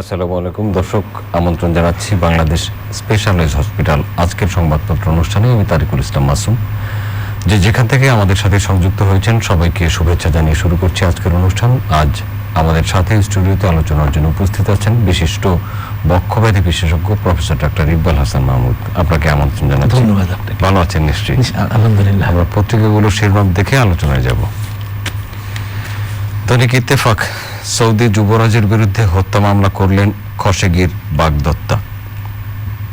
আসসালামু আলাইকুম দর্শক, আমন্ত্রণ জানাচ্ছি বাংলাদেশ স্পেশালাইজড হসপিটাল আজকের সংবাদপত্র অনুষ্ঠানে। আমি তারিকুল ইসলাম মাসুম। যেখান থেকে আমাদের সাথে সংযুক্ত হয়েছেন সবাইকে শুভেচ্ছা জানিয়ে শুরু করছি আজকের অনুষ্ঠান। আজ আমাদের সাথে স্টুডিওতে আলোচনার জন্য উপস্থিত আছেন বিশিষ্ট বক্ষব্যাধি বিশেষজ্ঞ প্রফেসর ডক্টর ইকবাল হাসান মাহমুদ। আপনাকে আমন্ত্রণ জানাচ্ছি। ধন্যবাদ। ভালো আছেন নিশ্চয়ই? আলহামদুলিল্লাহ। আমরা পত্রিকাগুলোর শিরোনাম দেখে আলোচনায় যাব। দৈনিক ইত্তেফাক, সৌদি যুবরাজের বিরুদ্ধে হত্যা মামলা করলেন খসেগির বাগদত্তা।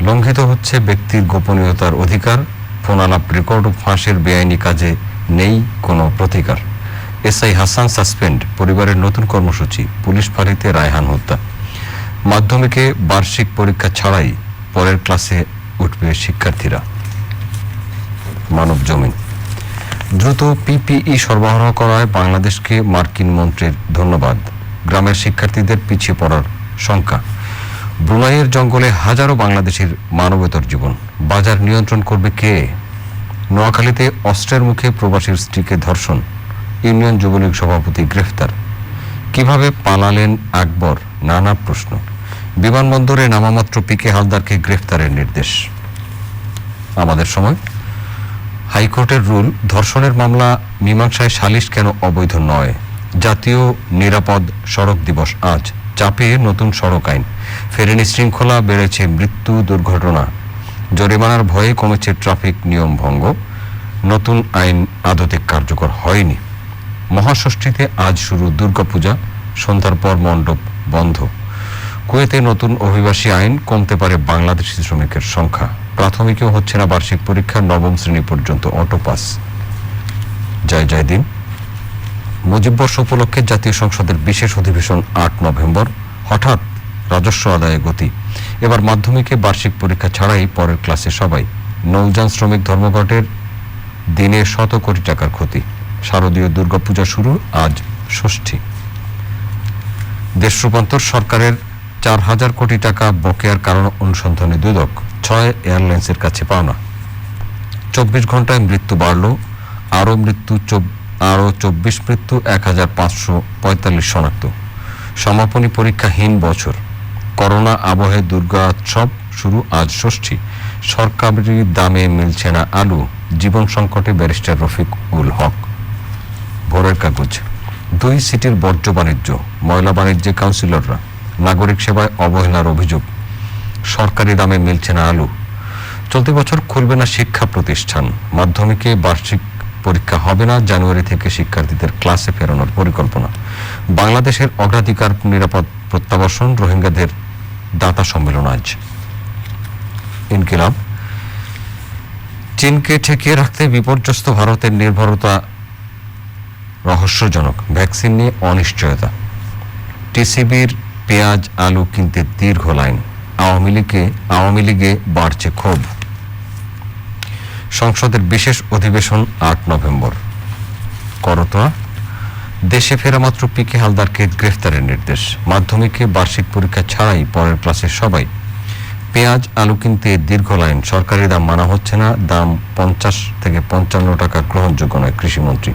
লঙ্ঘিত হচ্ছে ব্যক্তির গোপনীয়তার অধিকার, ফোন আলাপ রেকর্ড ও ফাঁসের বেআইনি কাজে নেই কোনো প্রতিকার। এসআই হাসান সাসপেন্ড, পরিবারের নতুন কর্মসূচি, পুলিশ ফাঁড়িতে রায়হান হত্যা। মাধ্যমিকে বার্ষিক পরীক্ষা ছাড়াই পরের ক্লাসে উঠবে শিক্ষার্থীরা। মানব জমিন, দ্রুত পিপিই সরবরাহ করায় বাংলাদেশকে মার্কিন মন্ত্রীর ধন্যবাদ। গ্রামের শিক্ষার্থীদের পিছিয়ে পড়ার শঙ্কা। ব্রুনাইয়ের জঙ্গলে হাজারো বাংলাদেশের মানবেতর জীবন। বাজার নিয়ন্ত্রণ করবে কে? নোয়াখালীতে অস্ত্রের মুখে প্রবাসীর স্ত্রীকে ধর্ষণ। ইউনিয়ন যুবলীগ সভাপতি গ্রেফতার। কিভাবে পালালেন আকবর? নানা প্রশ্ন। বিমানবন্দরে নামামাত্র পিকে হালদারকে গ্রেফতারের নির্দেশ। আমাদের সময়, হাইকোর্টের রুল, ধর্ষণের মামলা মীমাংসায় সালিশ কেন অবৈধ নয়। জাতীয় নিরাপদ সড়ক দিবস আজ, চাপে নতুন সড়ক আইন। ফেরেনি শৃঙ্খলা, বেড়েছে মৃত্যু দুর্ঘটনা। জরিমানার ভয়ে কমেছে ট্রাফিক নিয়ম ভঙ্গ। নতুন আইন আদতে কার্যকর হয়নি। মহাষষ্ঠীতে আজ শুরু দুর্গাপূজা, সন্ধ্যার পর মণ্ডপ বন্ধ। কুয়েতে নতুন অভিবাসী আইন, কমতে পারে বাংলাদেশি শ্রমিকের সংখ্যা। প্রাথমিকেও হচ্ছে না বার্ষিক পরীক্ষা, নবম শ্রেণী পর্যন্ত অটো পাস। জয় জয় দিন। মুজিববর্ষ উপলক্ষে জাতীয় সংসদের বিশেষ অধিবেশন ৮ নভেম্বর। হঠাৎ রাজস্ব আদায়ে গতি। এবার মাধ্যমিকে বার্ষিক পরীক্ষা ছাড়াই পরের ক্লাসে সবাই। নৌযান শ্রমিক ধর্মঘটের দিনে শত কোটি টাকার ক্ষতি। শারদীয় দুর্গাপূজা শুরু, আজ ষষ্ঠী। দেশ রূপান্তর, সরকারের ৪,০০০ কোটি টাকা বকেয়ার কারণ অনুসন্ধানে দুদক। ৬ এয়ারলাইন্সের কাছে পাওনা। ২৪ ঘন্টায় মৃত্যু বাড়ল, আরও ২৪ মৃত্যু, ১,৫৪৫ শনাক্ত। সমাপনী পরীক্ষাহীন বছর। করোনা আবহে দুর্গোৎসব শুরু, আজ ষষ্ঠী। সরকারি দামে মিলছে না আলু, জীবন সংকটে ব্যারিস্টার রফিক উল হক। ভোরের কাগজ, ২ সিটির বর্জ্য বাণিজ্য, ময়লা বাণিজ্যে কাউন্সিলররা। নাগরিক সেবায় অবহেলার অভিযোগ, সরকারি দামে মিলছে না আলু। চলতি বছর খুলবে না শিক্ষা প্রতিষ্ঠান। মাধ্যমিকে বার্ষিক পরীক্ষা হবে না, জানুয়ারি থেকে শিক্ষার্থীদের ক্লাসে ফেরানোর পরিকল্পনা। বাংলাদেশের অগ্রাধিকার নিরাপদ প্রত্যাবাসন, রোহিঙ্গাদের দাতা সম্মেলন আজ। ইনকিলাব, চীনকে ঠেকিয়ে রাখতে বিপর্যস্ত ভারতের নির্ভরতা রহস্যজনক। ভ্যাকসিন নিয়ে অনিশ্চয়তা। টিসিবির পেঁয়াজ আলু কিনতে দীর্ঘ লাইন। আওয়ামী লীগে বাড়ছে ক্ষোভ। সংসদের বিশেষ অধিবেশন ৮ নভেম্বর। করতোয়া, দেশে ফেরা মাত্র পিকে হালদারকে গ্রেফতারের নির্দেশ। মাধ্যমিকে বার্ষিক পরীক্ষা ছাড়াই পরের ক্লাসে সবাই। পেঁয়াজ আলু কিনতে দীর্ঘ লাইন, সরকারি দাম মানা হচ্ছে না, দাম ৫০ থেকে ৫৫ টাকা গ্রহণযোগ্য নয়। কৃষিমন্ত্রী,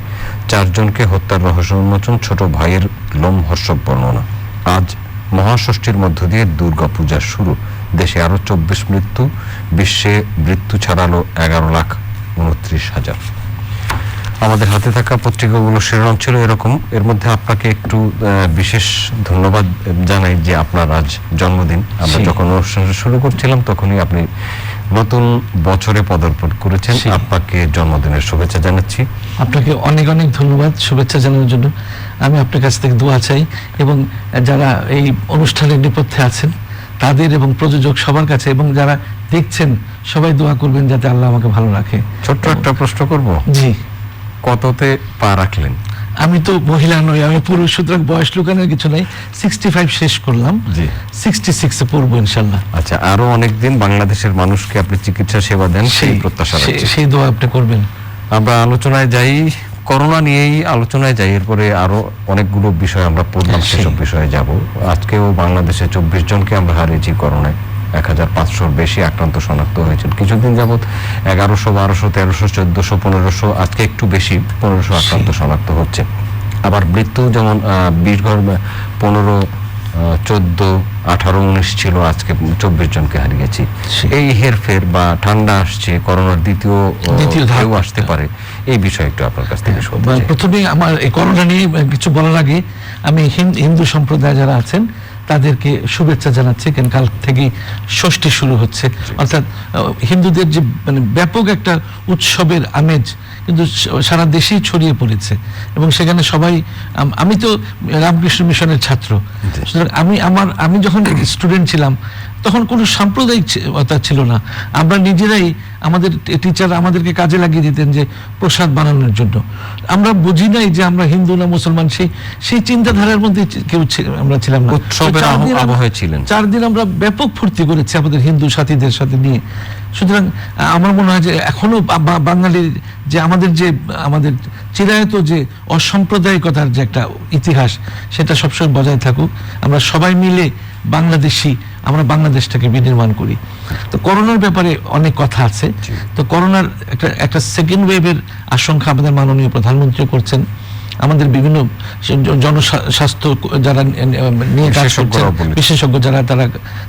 ৪ জনকে হত্যার রহস্য উন্মোচন, ছোট ভাইয়ের লোমহর্ষক বর্ণনা। আজ মহাষষ্ঠীর মধ্য দিয়ে দুর্গাপূজা শুরু। দেশে আরো ২৪ মৃত্যু, বিশ্বে মৃত্যু ছাড়ালো ১১,২৯,০০০। আমাদের হাতে থাকা পত্রিকাগুলোর শিরোনাম ছিল এরকম। এর মধ্যে আপনাকে একটু বিশেষ ধন্যবাদ জানাই যে আপনার আজ জন্মদিন। আমরা যখন অনুষ্ঠান শুরু করছিলাম তখনই আপনি নতুন বছরে পদার্পণ করেছেন। আপনাকে জন্মদিনের শুভেচ্ছা জানাচ্ছি। আপনাকে অনেক অনেক ধন্যবাদ শুভেচ্ছা জানানোর জন্য। আমি আপনার কাছ থেকে দোয়া চাই এবং যারা এই অনুষ্ঠানের নেপথ্যে আছেন তাদের এবং প্রযোজক সবার কাছে এবং যারা দেখছেন সবাই দোয়া করবেন যাতে আল্লাহ আমাকে ভালো রাখে। ছোট্ট একটা প্রশ্ন করব। জি। কততে পা রাখলেন? আমি তো মহিলা নই, আমি পুরুষ, সুতরাং বয়স লুকানোর কিছু নাই। 65 শেষ করলাম, 66-এ পড়বো ইনশাল্লাহ। আচ্ছা, আরো অনেকদিন বাংলাদেশের মানুষকে আপনি চিকিৎসা সেবা দেন, সেই প্রত্যাশা রাখছি। সেই দোয়া আপনি করবেন। আমরা আলোচনায় যাই, করোনা নিয়েই আলোচনায় যাই। এরপরে আরো অনেকগুলো বিষয় আমরা পড়লাম, সেসব বিষয়ে যাব। আজকেও বাংলাদেশে 24 জনকে আমরা হারিয়েছি করোনায়। ১,৫০০-র বেশি আক্রান্ত শনাক্ত হয়েছেন। কিছুদিন যাবৎ ১১০০, ১২০০, ১৩০০, ১৪০০, ১৫০০, আজকে একটু বেশি ১৫০০ আক্রান্ত শনাক্ত হচ্ছে। আবার মৃত্যু যেমন 15 14, 18, 19 ছিল, আজকে 24 জনকে হারিয়েছি। এই হেরফের বা ঠান্ডা আসছে, করোনার দ্বিতীয় ঢেউ আসতে পারে, এই বিষয়ে একটু আপনার কাছ থেকে শুনতে চাই। প্রথমে আমার এই করোনা নিয়ে কিছু বলার আগে আমি হিন্দু সম্প্রদায় যারা আছেন তাদেরকে শুভেচ্ছা জানাচ্ছি, কারণ কাল থেকে ষষ্ঠী শুরু হচ্ছে। অর্থাৎ হিন্দুদের যে মানে ব্যাপক একটা উৎসবের আমেজ কিন্তু সারা দেশেই ছড়িয়ে পড়েছে, এবং সেখানে সবাই, আমি তো রামকৃষ্ণ মিশনের ছাত্র, সুতরাং আমি যখন স্টুডেন্ট ছিলাম তখন কোনো সাম্প্রদায়িকতা ছিল না। আমরা নিজেরাই, আমাদের টিচার আমাদেরকে কাজে লাগিয়ে দিতেন যে প্রসাদ বানানোর জন্য। আমরা বুঝি নাই যে আমরা হিন্দু না মুসলমান, সেই চিন্তাধারার মধ্যে কেউ আমরা ছিলাম না। 4 দিন আমরা ব্যাপক ফুর্তি করেছি আমাদের হিন্দু সাথীদের সাথে নিয়ে। সুতরাং আমার মনে হয় যে এখনো বাঙালির যে আমাদের চিরায়ত যে অসাম্প্রদায়িকতার যে একটা ইতিহাস, সেটা সবসময় বজায় থাকুক। আমরা সবাই মিলে বাংলাদেশি, আমরা বাংলাদেশটাকে বিনির্মাণ করি। তো করোনার ব্যাপারে অনেক কথা আছে। তো করোনার একটা সেকেন্ড ওয়েভের আশঙ্কা আমাদের মাননীয় প্রধানমন্ত্রী করছেন, আমাদের বিভিন্ন জনস্বাস্থ্য যারা নিয়ে কাজ করছেন, বিশেষজ্ঞ যারা,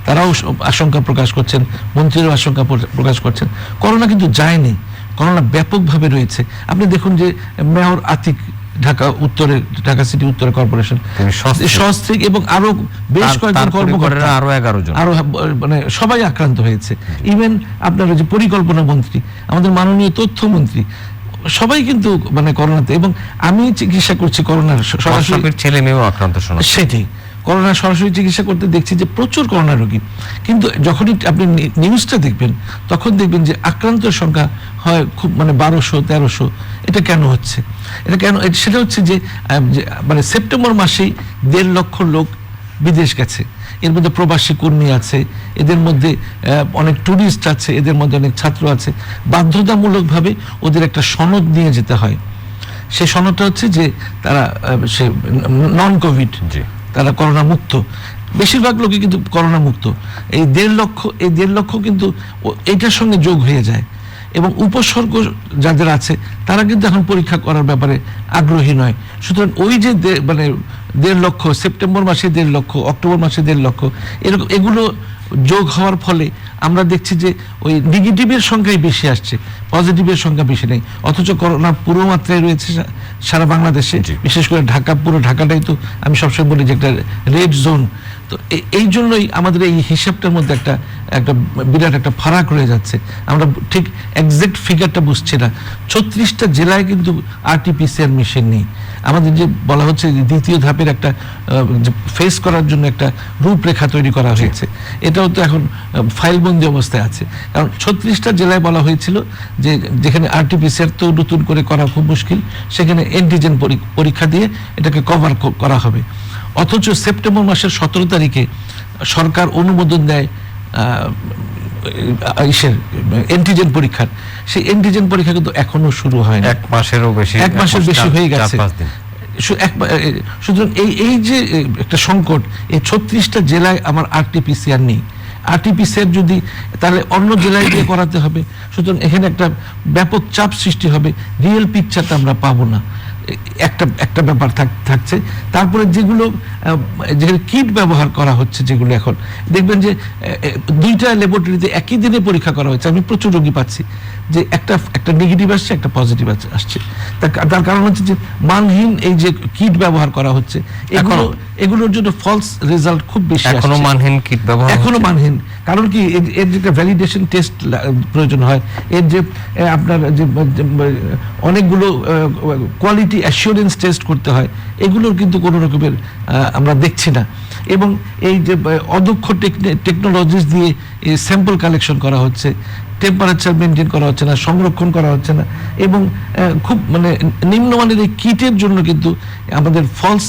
তারাও আশঙ্কা প্রকাশ করছেন, মন্ত্রীরাও আশঙ্কা প্রকাশ করছেন। করোনা কিন্তু যায়নি, করোনা ব্যাপকভাবে রয়েছে। আপনি দেখুন যে মেয়র আতিক, ঢাকা সিটি উত্তরে কর্পোরেশন সস্ত্রীক এবং আরো বেশ কয়েকজন কর্মকর্তা, আরো মানে সবাই আক্রান্ত হয়েছে। ইভেন আপনার যে পরিকল্পনা মন্ত্রী, আমাদের মাননীয় তথ্যমন্ত্রী, সবাই কিন্তু মানে করোনাতে। এবং আমি চিকিৎসা করছি করোনার, সরাসরি ছেলে মেয়েও আক্রান্ত, সেটাই করোনা সরাসরি চিকিৎসা করতে দেখছি যে প্রচুর করোনা রোগী। কিন্তু যখনই আপনি নিউজটা দেখবেন তখন দেখবেন যে আক্রান্তের সংখ্যা হয় খুব মানে 1200, 1300। এটা কেন হচ্ছে? এটা কেন? সেটা হচ্ছে যে মানে সেপ্টেম্বর মাসেই 1.5 লক্ষ লোক বিদেশ গেছে। এর মধ্যে প্রবাসী কর্মী আছে, এদের মধ্যে অনেক ট্যুরিস্ট আছে, এদের মধ্যে অনেক ছাত্র আছে। বাধ্যতামূলকভাবে ওদের একটা সনদ নিয়ে যেতে হয়। সেই সনদটা হচ্ছে যে তারা সে নন কোভিড, তারা করোনা মুক্ত। বেশিরভাগ লোকই কিন্তু করোনা মুক্ত। এই 1.5 লক্ষ কিন্তু এটার সঙ্গে যোগ হয়ে যায়। এবং উপসর্গ যাদের আছে তারা কিন্তু এখন পরীক্ষা করার ব্যাপারে আগ্রহী নয়। সুতরাং ওই যে মানে 1.5 লক্ষ, সেপ্টেম্বর মাসে 1.5 লক্ষ, অক্টোবর মাসে 1.5 লক্ষ, এরকম এগুলো যোগ হওয়ার ফলে আমরা দেখছি যে ওই নেগেটিভের সংখ্যাই বেশি আসছে, পজিটিভের সংখ্যা বেশি নেই। অথচ করোনা পুরো মাত্রায় রয়েছে সারা বাংলাদেশে, বিশেষ করে ঢাকা, পুরো ঢাকাটাই তো আমি সবসময় বলি যে একটা রেড জোন। তো এই জন্যই আমাদের এই হিসাবটার মধ্যে একটা বিরাট একটা ফারাক রয়ে যাচ্ছে। আমরা ঠিক এক্সাক্ট ফিগারটা বুঝছি না। 36টা জেলায় কিন্তু RT-PCR মেশিন নেই। আমাদের যে বলা হচ্ছে দ্বিতীয় ধাপের একটা ফেস করার জন্য একটা রূপরেখা তৈরি করা হয়েছে, এটাও তো এখন ফাইলবন্দি অবস্থায় আছে। কারণ 36টা জেলায় বলা হয়েছিল যে যেখানে RT-PCR তো নতুন করে করা খুব মুশকিল, সেখানে অ্যান্টিজেন পরীক্ষা দিয়ে এটাকে কভার করা হবে। অথচ সেপ্টেম্বর মাসের 17 তারিখে সরকার অনুমোদন দেয় অ্যান্টিজেন পরীক্ষার। সেই অ্যান্টিজেন পরীক্ষা কিন্তু এখনো শুরু হয় না। 1 মাসের বেশি হয়ে গেছে। সুতরাং এই যে একটা সংকট, এই 36টা জেলায় আমার RT-PCR নেই। RT-PCR যদি, তাহলে অন্য জেলায় গিয়ে করাতে হবে। সুতরাং এখানে একটা ব্যাপক চাপ সৃষ্টি হবে, রিয়েল পিকচারটা আমরা পাবো না। একটা ব্যাপার থাকছে। তারপরে যেগুলো কিট ব্যবহার করা হচ্ছে, যেগুলো এখন দেখবেন যে 2টা ল্যাবরেটরিতে একই দিনে পরীক্ষা করা হচ্ছে। আমি প্রচুর রোগী পাচ্ছি যে একটা নেগেটিভ আসছে, একটা পজিটিভ আসছে। তার কারণ হচ্ছে যে মানহীন এই যে কিট ব্যবহার করা হচ্ছে, এগুলোর জন্য ফলস রেজাল্ট খুব বেশি আসছে। এখনো মানহীন কিট ব্যবহার, এখনো মানহীন। কারণ কি, এর যে ভ্যালিডেশন টেস্ট প্রয়োজন হয়, এর যে আপনার যে অনেকগুলো কোয়ালিটি অ্যাসিওরেন্স টেস্ট করতে হয়, এগুলোর কিন্তু কোনো রকমের আমরা দেখছি না। এবং এই যে অদক্ষ টেকনোলজিস দিয়ে এই স্যাম্পল কালেকশন করা হচ্ছে, টেম্পারেচার মেনটেন করা হচ্ছে না, সংরক্ষণ করা হচ্ছে না, এবং খুব মানে নিম্নমানের এই কিটের জন্য কিন্তু আমাদের ফলস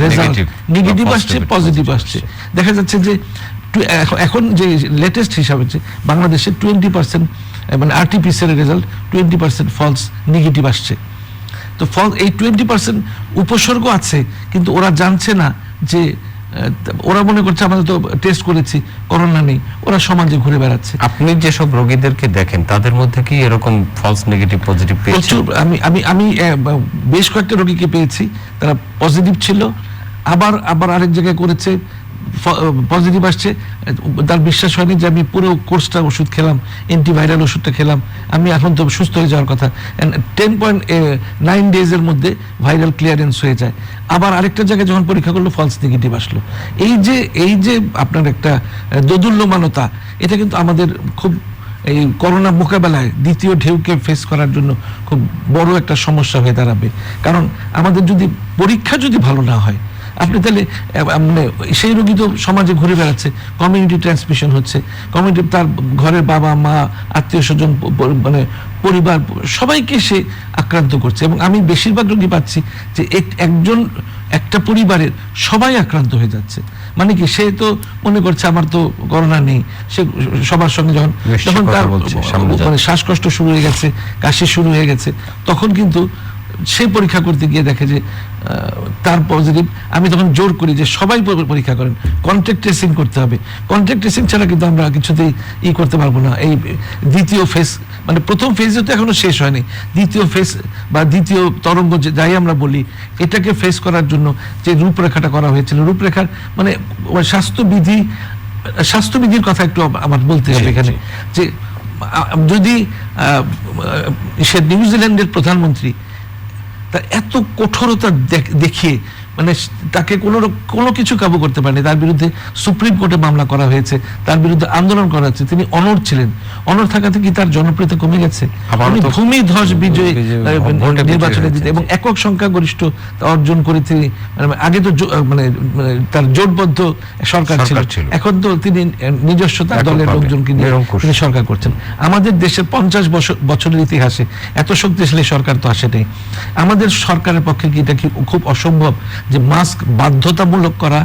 রেজাল্ট, নেগেটিভ আসছে, পজিটিভ আসছে। দেখা যাচ্ছে যে এখন যে লেটেস্ট হিসাব হচ্ছে বাংলাদেশে 20% মানে RT-PCR রেজাল্ট 20% ফলস নেগেটিভ আসছে। তো এই 20% উপসর্গ আছে, কিন্তু ওরা জানছে না যে ওরা মনে করছে আমাদের তো টেস্ট করেছি, করোনা নেই, ওরা সমাজে ঘুরে বেড়াচ্ছে। আপনি যেসব রোগীদেরকে দেখেন তাদের মধ্যে কি এরকম ফলস নেগেটিভ পজিটিভ পেয়েছেন? আমি বেশ কয়েকটা রোগীকে পেয়েছি, তারা পজিটিভ ছিল, আবার আরেক জায়গায় করেছে, পজিটিভ আসছে, তার বিশ্বাস হয়নি যে আমি পুরো কোর্সটা ওষুধ খেলাম, অ্যান্টিভাইরাল ওষুধটা খেলাম, আমি এখন তো সুস্থ হয়ে যাওয়ার কথা। 10.9 ডেজের মধ্যে ভাইরাল ক্লিয়ারেন্স হয়ে যায়। আবার আরেকটা জায়গায় যখন পরীক্ষা করলো ফলস নেগেটিভ আসলো। এই যে আপনার একটা দোদুল্যমানতা, এটা কিন্তু আমাদের খুব এই করোনা মোকাবেলায় দ্বিতীয় ঢেউকে ফেস করার জন্য খুব বড় একটা সমস্যা হয়ে দাঁড়াবে। কারণ আমাদের যদি পরীক্ষা যদি ভালো না হয়, আপনি তাহলে মানে সেই রোগী তো সমাজে ঘুরে বেড়াচ্ছে, কমিউনিটি ট্রান্সমিশন হচ্ছে, কমিউনিটি তার ঘরের বাবা মা আত্মীয় স্বজন মানে পরিবার সবাইকে সে আক্রান্ত করছে। এবং আমি বেশিরভাগ রোগী পাচ্ছি যে একটা পরিবারের সবাই আক্রান্ত হয়ে যাচ্ছে। মানে কি, সে তো মনে করছে আমার তো করোনা নেই, সে সবার সঙ্গে যখন তার মানে শ্বাসকষ্ট শুরু হয়ে গেছে, কাশি শুরু হয়ে গেছে, তখন কিন্তু সে পরীক্ষা করতে গিয়ে দেখে যে তার পজিটিভ। আমি তখন জোর করি যে সবাই পরীক্ষা করেন, কন্ট্যাক্ট ট্রেসিং করতে হবে। কন্ট্যাক্ট ট্রেসিং ছাড়া কিন্তু আমরা কিছুতেই করতে পারবো না। এই দ্বিতীয় ফেজ, মানে প্রথম ফেজে তো এখনো শেষ হয়নি, দ্বিতীয় ফেজ বা দ্বিতীয় তরঙ্গ যাই আমরা বলি, এটাকে ফেস করার জন্য যে রূপরেখাটা করা হয়েছিল, রূপরেখার মানে স্বাস্থ্যবিধির কথা একটু আমার বলতে হবে এখানে। যে যদি সে নিউজিল্যান্ডের প্রধানমন্ত্রী তার এত কঠোরতা দেখিয়ে মানে তাকে কোনো কিছু কাবু করতে পারেনি, তার বিরুদ্ধে সুপ্রিম কোর্টে মামলা করা হয়েছে, তার বিরুদ্ধে আন্দোলন করা হচ্ছে, তিনি অনড় ছিলেন। অনড় থাকাতে কি তার জনপ্রিয়তা কমে গেছে? ভূমিধ্বস বিজয় নির্বাচনে দিতে এবং একক সংখ্যাগরিষ্ঠ অর্জন করে তিনি, আগে তো মানে তার জোটবদ্ধ সরকার ছিল, এখন তো তিনি নিজস্ব তার দলের লোকজনকে নিয়ে তিনি সরকার করছেন। আমাদের দেশের 50 বছরের ইতিহাসে এত শক্তিশালী সরকার তো আসে নেই। আমাদের সরকারের পক্ষে কি এটা কি খুব অসম্ভব যে মাস্ক বাধ্যতামূলক করা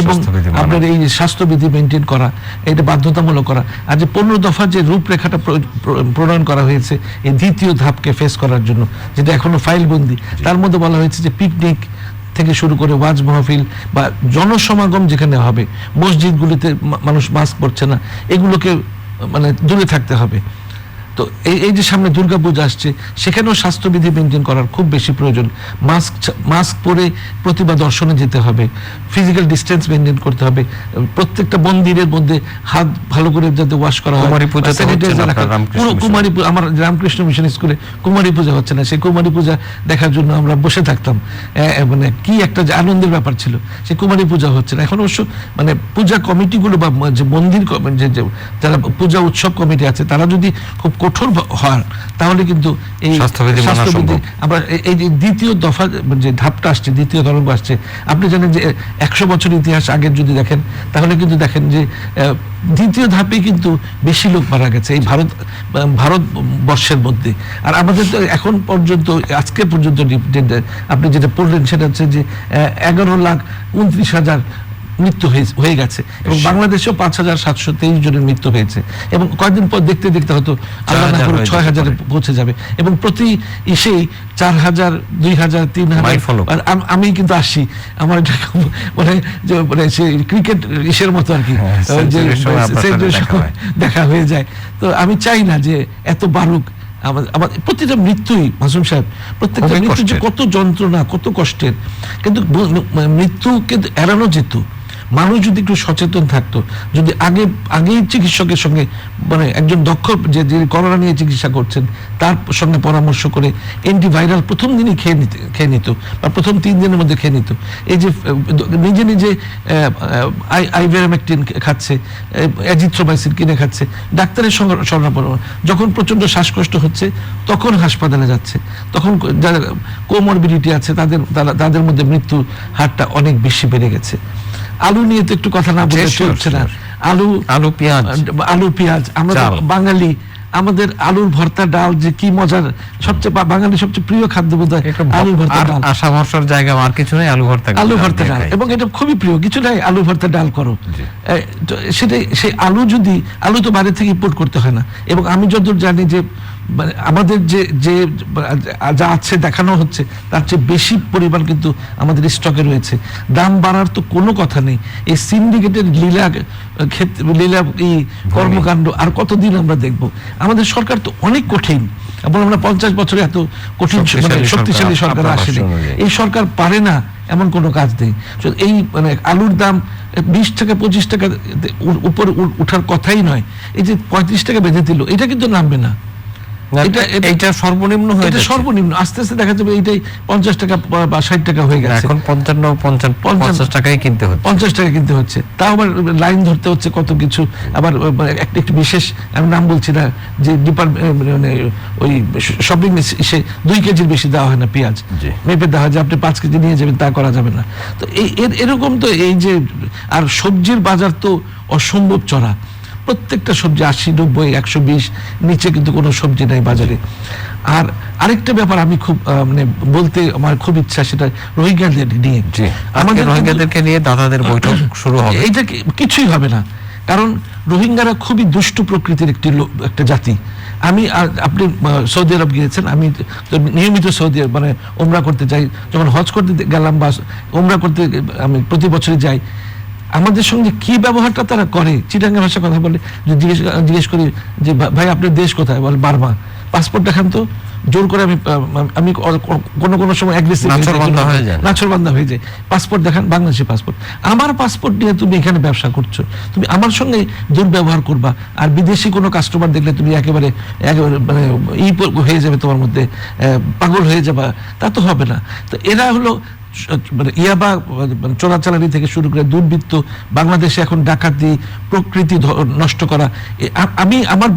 এবং আপনার এই স্বাস্থ্যবিধি মেনটেন করা, এটা বাধ্যতামূলক করা। আর যে 15 দফা যে রূপরেখাটা প্রণয়ন করা হয়েছে এই দ্বিতীয় ধাপকে ফেস করার জন্য, যেটা এখনো ফাইলবন্দি, তার মধ্যে বলা হয়েছে যে পিকনিক থেকে শুরু করে ওয়াজ মাহফিল বা জনসমাগম যেখানে হবে, মসজিদগুলিতে মানুষ মাস্ক পরছে না, এগুলোকে মানে দূরে থাকতে হবে। তো এই যে সামনে দুর্গাপূজা আসছে, সেখানেও স্বাস্থ্যবিধি মেনটেন করার খুব বেশি প্রয়োজন। মাস্ক পরে প্রতিমা দর্শনে যেতে হবে, ফিজিক্যাল ডিস্টেন্স মেনটেন করতে হবে, প্রত্যেকটা মন্দিরের মধ্যে হাত ভালো করে যাতে ওয়াশ করা হয়। কুমারী পূজা, আমার রামকৃষ্ণ মিশন স্কুলে কুমারী পূজা হচ্ছে না, সেই কুমারী পূজা দেখার জন্য আমরা বসে থাকতাম, মানে কি একটা যে আনন্দের ব্যাপার ছিল, সেই কুমারী পূজা হচ্ছে না। এখন অবশ্য মানে পূজা কমিটিগুলো বা যে মন্দির যারা পূজা উৎসব কমিটি আছে, তারা যদি খুব কঠোর হন তাহলে কিন্তু এই স্বাস্থ্যবিধি আমরা এই যে দ্বিতীয় দফা যে ধাপটা আসছে, দ্বিতীয় তরঙ্গ আসছে, আপনি জানেন যে 100 বছর ইতিহাস আগের যদি দেখেন তাহলে কিন্তু দেখেন যে দ্বিতীয় ধাপে কিন্তু বেশি লোক মারা গেছে এই ভারতবর্ষের মধ্যে। আর আমাদের তো এখন পর্যন্ত, আজকে পর্যন্ত আপনি যেটা পড়লেন সেটা হচ্ছে যে 11,29,000 মৃত্যু হয়ে গেছে এবং বাংলাদেশেও 5,723 জনের মৃত্যু হয়েছে এবং কয়েকদিন পর দেখতে দেখতে হয়তো 6,000-এ পৌঁছে যাবে এবং প্রতি ইসেই 4,000, 2,000, 3,000। আমি কিন্তু আসি, আমার এটা মানে সেই ক্রিকেট ইসের মতো আর কি, দেখা হয়ে যায়। তো আমি চাই না যে এত বাড়ুক। আমার প্রতিটা মৃত্যুই, মাসুম সাহেব, প্রত্যেকটা মৃত্যু যে কত যন্ত্রণা, কত কষ্টের, কিন্তু মৃত্যুকে এড়ানো যেত। মানুষ যদি একটু সচেতন থাকতো, যদি আগেই চিকিৎসকের সঙ্গে মানে একজন দক্ষ যে করোনা নিয়ে চিকিৎসা করছেন তার সঙ্গে পরামর্শ করে অ্যান্টিভাইরাল প্রথম দিনই খেয়ে নিত বা প্রথম 3 দিনের মধ্যে খেয়ে নিত। এই যে নিজে আইভেরামেকটিন খাচ্ছে, অ্যাজিথ্রোমাইসিন কিনে খাচ্ছে, ডাক্তারের সঙ্গে শরণাপন্ন। যখন প্রচন্ড শ্বাসকষ্ট হচ্ছে তখন হাসপাতালে যাচ্ছে, তখন যারা কোমরবিডিটি আছে তাদের মধ্যে মৃত্যুর হারটা অনেক বেশি বেড়ে গেছে। আলু নিয়ে তো একটু কথা না বলে চলছে না। আলু পেঁয়াজ, আমরা বাঙালি, আমাদের আলুর ভর্তা ডাল যে কি মজার, সবচেয়ে বাঙালির সবচেয়ে প্রিয় খাদ্য বোধহয় আলু ভর্তা ডাল। আশা ভরসার জায়গা আর কিছু নেই, আলু ভর্তা ডাল, এবং এটা খুবই প্রিয়। কিছু নাই, আলু ভর্তা ডাল করো। সেটাই, সেই আলু তো বাইরে থেকে ইম্পোর্ট করতে হয় না। এবং আমি যতদূর জানি যে মানে আমাদের যে যে যা আছে দেখানো হচ্ছে তার চেয়ে বেশি পরিমাণ কিন্তু আমাদের স্টকে রয়েছে। দাম বাড়ার তো কোনো কথা নেই। এই সিন্ডিকেটের লীলা এই কর্মকাণ্ড আর কতদিন আমরা দেখব? আমাদের সরকার তো অনেক কঠিন, এবং আমরা 50 বছরে এত কঠিন শক্তিশালী সরকার আসেনি। এই সরকার পারে না এমন কোনো কাজ নেই। এই মানে আলুর দাম 20 টাকা 25 টাকা উপর উঠার কথাই নয়, এই যে 35 টাকা বেঁধে দিল, এটা কিন্তু নামবে না। এটা সর্বনিম্ন হয়ে যাচ্ছে, সর্বনিম্ন। আস্তে আস্তে দেখা যাবে এইটাই 50 টাকা বা 60 টাকা হয়ে গেছে। এখন 50 টাকায় কিনতে হচ্ছে, 50 টাকা কিনতে হচ্ছে, তাও আবার লাইন ধরতে হচ্ছে কত কিছু। আবার একটি বিশেষ, আমি নাম বলছি না, যে মানে ওই শপিং সে 2 কেজির বেশি দেওয়া হয় না পেঁয়াজ, মেপে দেওয়া হয় যে আপনি 5 কেজি নিয়ে যাবেন, তা করা যাবে না। তো এরকম তো এই যে, আর সবজির বাজার তো অসম্ভব চড়া, প্রত্যেকটা সবজি 80, 90, 120, নিচে কিন্তু কোনো সবজি নাই বাজারে। আর আরেকটা ব্যাপার আমি খুব মানে বলতে আমার খুব ইচ্ছা, সেটা রোহিঙ্গাদের নিয়ে। আমাদের রোহিঙ্গাদেরকে নিয়ে দাদাদের বৈঠক শুরু হবে। এইটা কিছুই হবে না, কারণ রোহিঙ্গারা খুবই দুষ্টু প্রকৃতির একটা জাতি। আপনি সৌদি আরব গিয়েছেন, আমি নিয়মিত সৌদি মানে ওমরা করতে যাই, যখন হজ করতে গেলাম বা ওমরা করতে আমি প্রতি বছরই যাই, আমাদের সঙ্গে কি ব্যবহারটা তারা করে। চিটাঙ্গা ভাষা কথা বলে, জিজ্ঞেস করি যে ভাই আপনার দেশ কোথায়, বলে বার্মা। পাসপোর্ট দেখান তো, জোর করে আমি কোনো সময় নাছরবান্ধা হয়ে যায়। পাসপোর্ট দেখান, বাংলাদেশি পাসপোর্ট। আমার পাসপোর্ট নিয়ে তুমি এখানে ব্যবসা করছো, তুমি আমার সঙ্গে দুর্ব্যবহার করবা, আর বিদেশি কোনো কাস্টমার দেখলে তুমি একেবারে মানে হয়ে যাবে, তোমার মধ্যে পাগল হয়ে যাবা, তা তো হবে না। তো এরা হলো মানে ইয়াবা চোরাচালানি থেকে শুরু করে দুর্বৃত্ত, বাংলাদেশে এখন ডাকাতি, প্রকৃতি নষ্ট করা। আমি আমার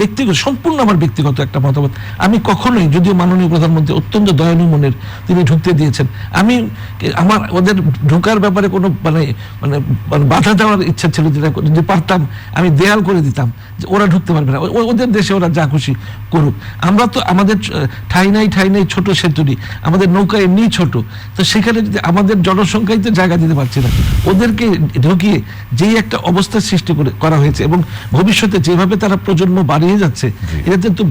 সম্পূর্ণ আমার ব্যক্তিগত একটা মতামত, আমি কখনোই, যদিও মাননীয় প্রধানমন্ত্রী অত্যন্ত দয়ালু মনের, তিনি ঢুকতে দিয়েছেন, আমি আমার ওদের ঢোকার ব্যাপারে কোনো মানে মানে বাধা দেওয়ার ইচ্ছা ছিল, যদি পারতাম আমি দেয়াল করে দিতাম যে ওরা ঢুকতে পারবে না, ওদের দেশে ওরা যা খুশি করুক। আমরা তো আমাদের ঠাই নাই ছোট সেতুরি, আমাদের নৌকা এমনি ছোট, তো সেখানে যদি আমাদের জনসংখ্যাই তো জায়গা দিতে পারছে না, ওদেরকে ঢুকিয়ে যেই একটা অবস্থা সৃষ্টি করা হয়েছে, এবং ভবিষ্যতে যেভাবে তারা প্রজন্ম বাড়িয়ে যাচ্ছে, এটাতে তো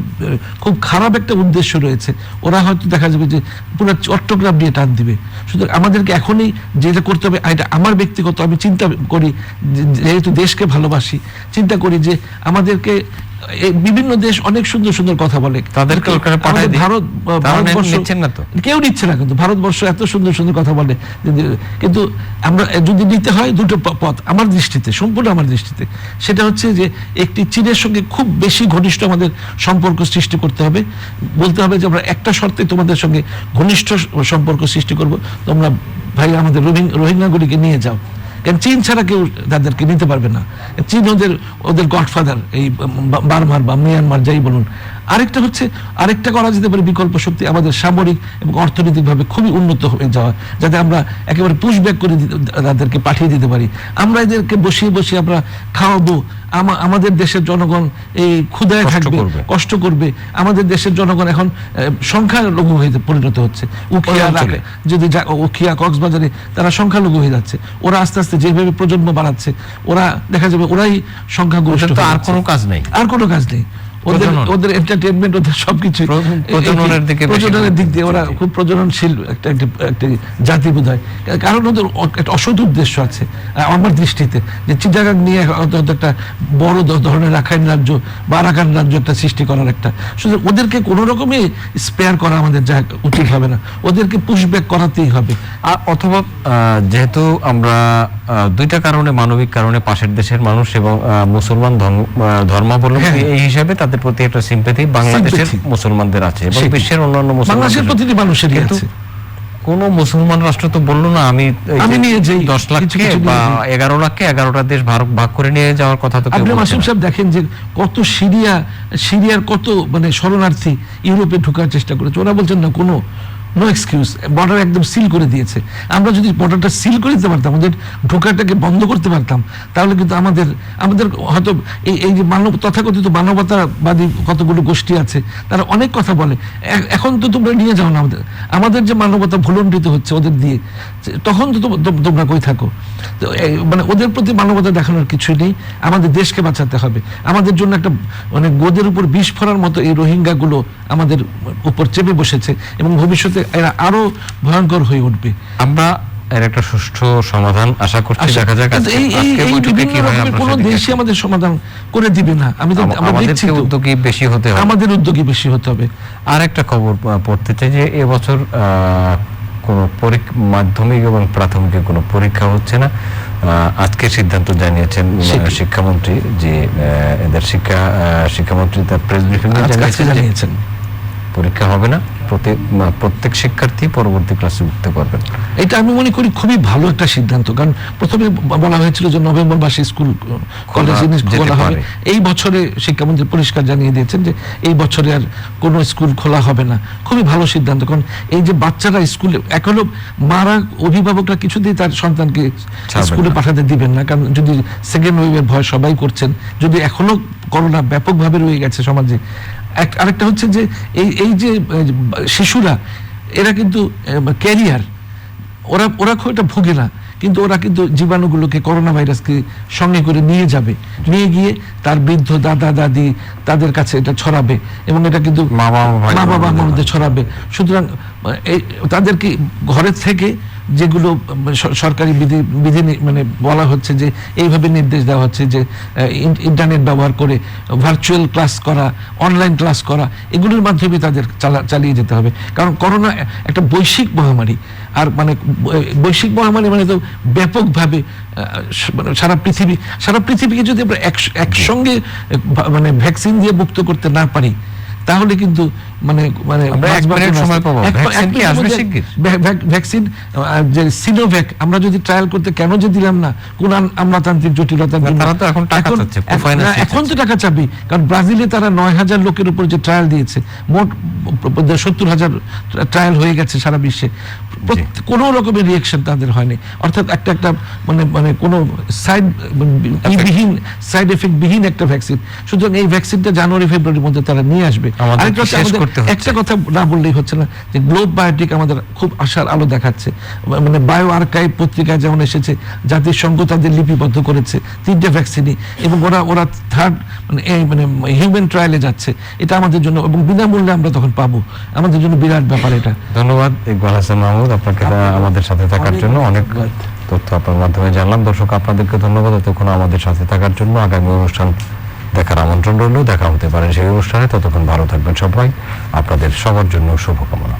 খুব খারাপ একটা উদ্দেশ্য রয়েছে। ওরা হয়তো দেখা যাবে যে পুরো চট্টগ্রাম নিয়ে টান দিবে। সুতরাং আমাদেরকে এখনই যেটা করতে হবে, এটা আমার ব্যক্তিগত, আমি চিন্তা করি যেহেতু দেশকে ভালোবাসি, চিন্তা করি যে আমাদেরকে বিভিন্ন দেশ অনেক সুন্দর সুন্দর কথা বলে, তাদেরকে ভারতবর্ষ কেউ নিচ্ছে না, কিন্তু ভারতবর্ষ এত সুন্দর সুন্দর কথা বলে। কিন্তু আমরা যদি নিতে হয় দুটো পথ আমার দৃষ্টিতে, সম্পূর্ণ আমার দৃষ্টিতে, সেটা হচ্ছে যে একটি চীনের সঙ্গে খুব বেশি ঘনিষ্ঠ আমাদের সম্পর্ক সৃষ্টি করতে হবে। বলতে হবে যে আমরা একটা শর্তে তোমাদের সঙ্গে ঘনিষ্ঠ সম্পর্ক সৃষ্টি করব, তোমরা ভাই আমাদের রোহিঙ্গাগুলিকে নিয়ে যাও। কারণ চীন ছাড়া কেউ তাদেরকে নিতে পারবে না। চীন ওদের গডফাদার, এই বার্মার বা মিয়ানমার যাই বলুন। আরেকটা করা যেতে পারে বিকল্প শক্তি, আমাদের সামরিক এবং অর্থনৈতিকভাবে খুবই উন্নত হয়ে যাওয়া, যাতে আমরা একেবারে পুশব্যাক করে তাদেরকে পাঠিয়ে দিতে পারি। আমরা এদেরকে বসিয়ে আমরা খাওয়াবো, আমাদের দেশের জনগণ এই ক্ষুধায় থাকবে, কষ্ট করবে। আমাদের দেশের জনগণ এখন সংখ্যালঘু হয়ে পরিণত হচ্ছে। উখিয়া কক্সবাজারে তারা সংখ্যালঘু হয়ে যাচ্ছে। ওরা আস্তে আস্তে যেভাবে প্রজন্ম বাড়াচ্ছে, ওরা দেখা যাবে ওরাই সংখ্যাগরিষ্ঠ। আর কোনো কাজ নেই, ওদের এন্টারটেইনমেন্ট, ওদের সবকিছু প্রজননের দিক দিয়ে ওরা খুব প্রজননশীল একটা জাতি বোধ হয়। কারণ ওদের একটা অসৎ উদ্দেশ্য আছে আমার দৃষ্টিতে, যে চিটাগাং নিয়ে একটা বড় ধরনের রাখাইন রাজ্য বা আরাকান রাজ্য একটা সৃষ্টি করার একটা। শুধু ওদেরকে কোনো রকমই স্পেয়ার করা আমাদের যা উচিত হবে না, ওদেরকে পুশব্যাক করাতেই হবে। আর অথবা যেহেতু আমরা দুইটা কারণে, মানবিক কারণে পাশের দেশের মানুষ এবং মুসলমান ধর্মাবলম্বী, এই হিসাবে তাদের প্রতি একটা সিম্প্যাথি বাংলাদেশের মুসলমানদের আছে এবং বিশ্বের অন্যান্য বাংলাদেশের প্রতিটি মানুষের আছে। কোন মুসলমান রাষ্ট্র তো বললো না আমি নিয়ে যাই 10 লাখকে বা 11 লাখকে 11টা দেশ ভাগ করে নিয়ে যাওয়ার কথা তো কেউ বলছে না। আপনি মাসুম সাহেব দেখেন যে কত সিরিয়ার কত মানে শরণার্থী ইউরোপে ঢোকার চেষ্টা করেছে, ওরা বলছেন না কোনো নো এক্সকিউজ, বর্ডার একদম সিল করে দিয়েছে। আমরা যদি বর্ডারটা সিল করে দিতে পারতাম, আমাদের ঢোকাটাকে বন্ধ করতে পারতাম, তাহলে কিন্তু আমাদের আমাদের হয়তো এই যে তথাকথিত মানবতাবাদী কতগুলো গোষ্ঠী আছে, তারা অনেক কথা বলে, এখন তো তোমরা নিয়ে যাও না আমাদের যে মানবতা ভুলণ্ডিত হচ্ছে ওদের দিয়ে, তখন তো তোমরা কই থাকো। তো মানে ওদের প্রতি মানবতা দেখানোর কিছুই নেই, আমাদের দেশকে বাঁচাতে হবে। আমাদের জন্য একটা মানে গোদের উপর বিষ ফোড়ার মতো এই রোহিঙ্গা গুলো আমাদের উপর চেপে বসেছে, এবং ভবিষ্যতে এরা আরো ভয়ঙ্কর হয়ে উঠবে। আমরা এর একটা সুষ্ঠু সমাধান আশা করছি, দেখা যাক কোনো দেশই আমাদের সমাধান করে দিবে না। আমরা দেখছি উদ্যোগী বেশি হতে হবে, আমাদের উদ্যোগী বেশি হতে হবে। আর একটা খবর পড়তে চাই যে এবছর কোনো মাধ্যমিক এবং প্রাথমিক কোনো পরীক্ষা হচ্ছে না। আজকে সিদ্ধান্ত জানিয়েছেন শিক্ষামন্ত্রী, যে এদের শিক্ষামন্ত্রী তার প্রেস ব্রিফিং জানিয়েছেন পরীক্ষা হবে না, প্রত্যেক শিক্ষার্থী পরবর্তী ক্লাসে উঠতে পারবেন। এটা আমি মনে করি খুবই ভালো একটা সিদ্ধান্ত, কারণ প্রথমে বলা হয়েছিল যে নভেম্বর মাসে স্কুল কলেজ খোলা হবে। এই বছরে শিক্ষামন্ত্রী পরিষ্কার জানিয়ে দিয়েছেন যে এই বছরে আর কোনো স্কুল খোলা হবে না। খুবই ভালো সিদ্ধান্ত, কারণ এই যে বাচ্চারা স্কুলে, এখনো মারা অভিভাবকরা কিছুতেই তার সন্তানকে স্কুলে পাঠাতে দিবেন না, কারণ যদি সেকেন্ড ওয়েভের ভয় সবাই করছেন, যদি এখনো করোনা ব্যাপকভাবে রয়ে গেছে সমাজে। আরেকটা হচ্ছে যে এই যে শিশুরা, এরা কিন্তু ক্যারিয়ার, ওরা খুব একটা ভুগে না, কিন্তু ওরা কিন্তু জীবাণুগুলোকে, করোনা ভাইরাসকে সঙ্গে করে নিয়ে যাবে, নিয়ে গিয়ে তার বৃদ্ধ দাদা দাদি তাদের কাছে এটা ছড়াবে, এবং এটা কিন্তু মা বাবার মধ্যে ছড়াবে। সুতরাং তাদেরকে ঘরের থেকে যেগুলো সরকারি বিধি মানে বলা হচ্ছে যে এইভাবে নির্দেশ দেওয়া হচ্ছে যে ইন্টারনেট ব্যবহার করে ভার্চুয়াল ক্লাস করা, অনলাইন ক্লাস করা, এগুলোর মাধ্যমে তাদের চালিয়ে যেতে হবে। কারণ করোনা একটা বৈশ্বিক মহামারী, আর মানে বৈশ্বিক মহামারী মানে তো ব্যাপকভাবে সারা পৃথিবীকে যদি আমরা একসঙ্গে মানে ভ্যাকসিন দিয়ে মুক্ত করতে না পারি, তাহলে কিন্তু ভ্যাকসিন যে সিনোভ্যাক আমরা যদি ট্রায়াল করতে কেন যে দিলাম না, কোন আমলাতান্ত্রিক জটিলতার জন্য এখন তো টাকা চাবি। কারণ ব্রাজিলে তারা 9,000 লোকের উপর যে ট্রায়াল দিয়েছে, মোট 70,000 ট্রায়াল হয়ে গেছে সারা বিশ্বে, কোনো রকমের রিয়েকশন তাদের হয়নি। অর্থাৎ একটা মানে কোনো সাইড এফেক্ট বিহীন একটা ভ্যাকসিন। সুতরাং এই ভ্যাকসিনটা জানুয়ারি ফেব্রুয়ারির মধ্যে তারা নিয়ে আসবে। একটা কথা না বললেই হচ্ছে না, যে গ্লোব বায়োটেক আমাদের খুব আশার আলো দেখাচ্ছে। মানে বায়ো আর্কাইভ পত্রিকায় যেমন এসেছে, জাতিসংঘ তাদের লিপিবদ্ধ করেছে 3টে ভ্যাকসিনই, এবং ওরা থার্ড মানে হিউম্যান ট্রায়ালে যাচ্ছে। এটা আমাদের জন্য, এবং বিনামূল্যে আমরা তখন পাবো, আমাদের জন্য বিরাট ব্যাপার এটা। ধন্যবাদ ইকবাল হাসান মাহমুদ, আপনাকে আমাদের সাথে থাকার জন্য। অনেক তথ্য আপনার মাধ্যমে জানলাম। দর্শক, আপনাদেরকে ধন্যবাদ এতক্ষণ আমাদের সাথে থাকার জন্য। আগামী অনুষ্ঠান দেখার আমন্ত্রণ রইল, দেখা হতে পারে সেই অনুষ্ঠানে। ততক্ষণ ভালো থাকবেন সবাই, আপনাদের সবার জন্য শুভকামনা।